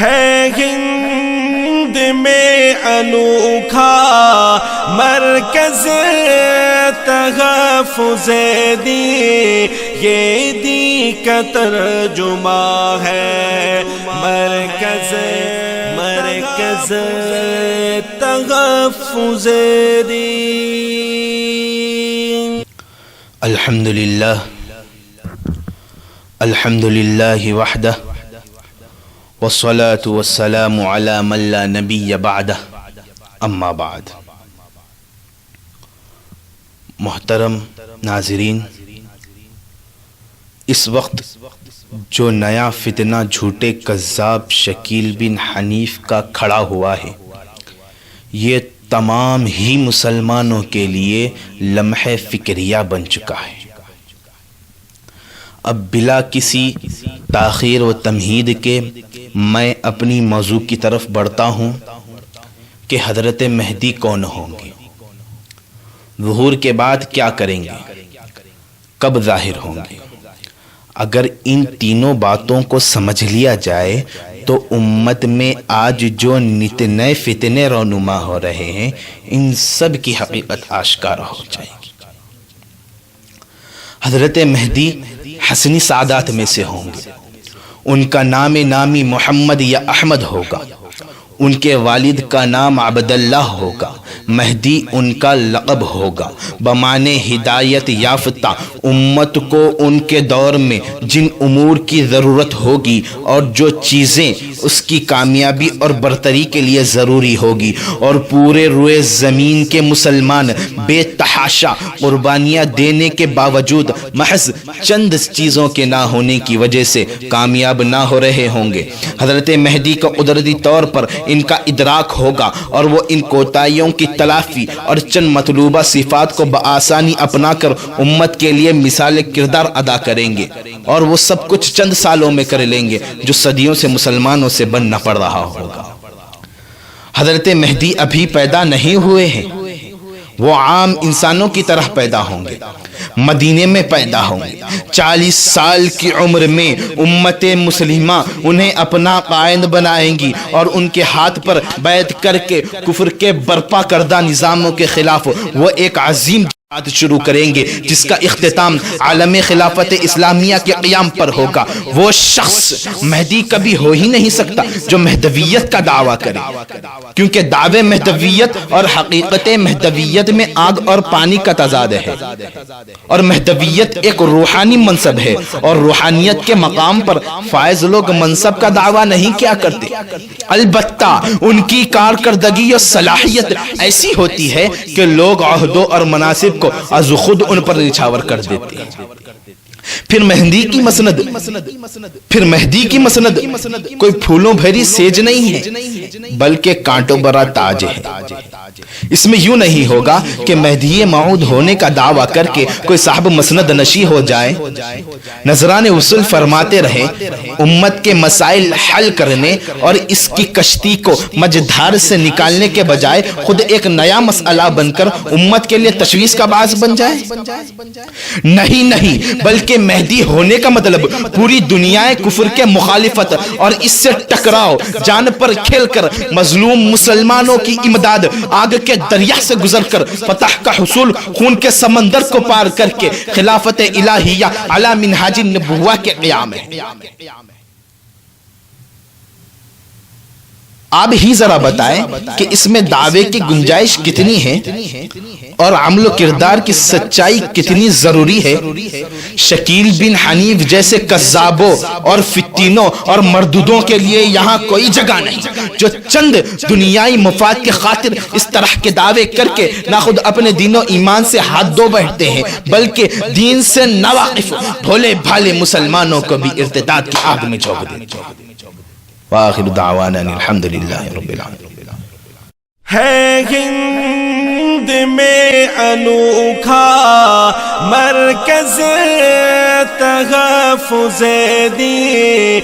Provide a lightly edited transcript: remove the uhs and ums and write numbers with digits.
ہے ہند میں انوکھا مرکز تحفظ دی، یہ دی کا ترجمہ ہے مرکز تحفظ دی۔ الحمدللہ وحدہ والصلاة والسلام علی من لا نبی بعدہ، اما بعد۔ محترم ناظرین، اس وقت جو نیا فتنہ جھوٹے کذاب شکیل بن حنیف کا کھڑا ہوا ہے، یہ تمام ہی مسلمانوں کے لیے لمحہ فکریہ بن چکا ہے۔ اب بلا کسی تاخیر و تمہید کے میں اپنی موضوع کی طرف بڑھتا ہوں کہ حضرت مہدی کون ہوں گے، ظہور کے بعد کیا کریں گے، کب ظاہر ہوں گے۔ اگر ان تینوں باتوں کو سمجھ لیا جائے تو امت میں آج جو نت نئے فتنے رونما ہو رہے ہیں، ان سب کی حقیقت آشکار ہو جائے گی۔ حضرت مہدی حسنی سعادات میں سے ہوں گے۔ ان کا نام نامی محمد یا احمد ہوگا، ان کے والد کا نام عبداللہ ہوگا، مہدی ان کا لقب ہوگا۔ بمعنی ہدایت یافتہ امت کو ان کے دور میں جن امور کی ضرورت ہوگی اور جو چیزیں اس کی کامیابی اور برتری کے لیے ضروری ہوگی، اور پورے روئے زمین کے مسلمان بے تحاشا قربانیاں دینے کے باوجود محض چند چیزوں کے نہ ہونے کی وجہ سے کامیاب نہ ہو رہے ہوں گے۔ حضرت مہدی کو قدرتی طور پر ان کا ادراک ہوگا اور وہ ان کوتاہیوں کی تلافی اور چند مطلوبہ صفات کو بآسانی اپنا کر امت کے لیے مثال کردار ادا کریں گے، اور وہ سب کچھ چند سالوں میں کر لیں گے جو صدیوں سے مسلمانوں سے بننا پڑ رہا ہوگا۔ حضرت مہدی ابھی پیدا نہیں ہوئے ہیں، وہ عام انسانوں کی طرح پیدا ہوں گے، مدینے میں پیدا ہوں گے۔ 40 سال کی عمر میں امت مسلمہ انہیں اپنا قائد بنائیں گی اور ان کے ہاتھ پر بیعت کر کے کفر کے برپا کردہ نظاموں کے خلاف وہ ایک عظیم جہاد شروع کریں گے، جس کا اختتام عالم خلافت اسلامیہ کے قیام پر ہوگا۔ وہ شخص مہدی کبھی ہو ہی نہیں سکتا جو مہدویت کا دعویٰ کرے، کیونکہ دعوے مہدویت اور حقیقت مہدویت میں آگ اور پانی کا تضاد ہے، اور مہدویت ایک روحانی منصب ہے، اور روحانیت کے مقام پر فائز لوگ منصب کا دعویٰ نہیں کیا کرتے، البتہ ان کی کارکردگی اور صلاحیت ایسی ہوتی ہے کہ لوگ عہدوں اور مناصب کو از خود ان پر نچھاور کر دیتے ہیں۔ پھر مہدی کی مسند کوئی پھولوں بھری سیج نہیں ہے، بلکہ کانٹوں بھرا تاج ہے۔ اس میں یوں نہیں ہوگا کہ مہدی موعود ہونے کا دعویٰ کر کے کوئی صاحب مسند نشی ہو جائے۔ نذران وصول فرماتے رہے، امت کے مسائل حل کرنے اور اس کی کشتی کو مجدھار سے نکالنے کے بجائے خود ایک نیا مسئلہ بن کر امت کے لیے تشویش کا باعث بن جائے۔ نہیں، بلکہ مہدی ہونے کا مطلب پوری دنیا کفر کے مخالفت اور اس سے ٹکراؤ، جان پر کھیل کر مظلوم مسلمانوں کی امداد، آگ کے دریا سے گزر کر فتح کا حصول، خون کے سمندر کو پار کر کے خلافت الہیہ علی منہاج النبوہ کے قیام ہے۔ آپ ہی ذرا بتائیں کہ اس میں دعوے کی گنجائش کتنی ہے اور عمل و کردار کی سچائی کتنی ضروری ہے۔ شکیل بن حنیف جیسے کذابوں اور فتینوں اور مردودوں کے لیے یہاں کوئی جگہ نہیں، جو چند دنیائی مفاد کے خاطر اس طرح کے دعوے کر کے نہ خود اپنے دین و ایمان سے ہاتھ دھو بیٹھتے ہیں، بلکہ دین سے ناواقف بھولے بھالے مسلمانوں کو بھی ارتداد کی آگ میں جھونک دیتے ہیں۔ وآخر دعوانا الحمدللہ رب العالمین۔ ہے ہند میں انوکھا مرکز تحفظ دی،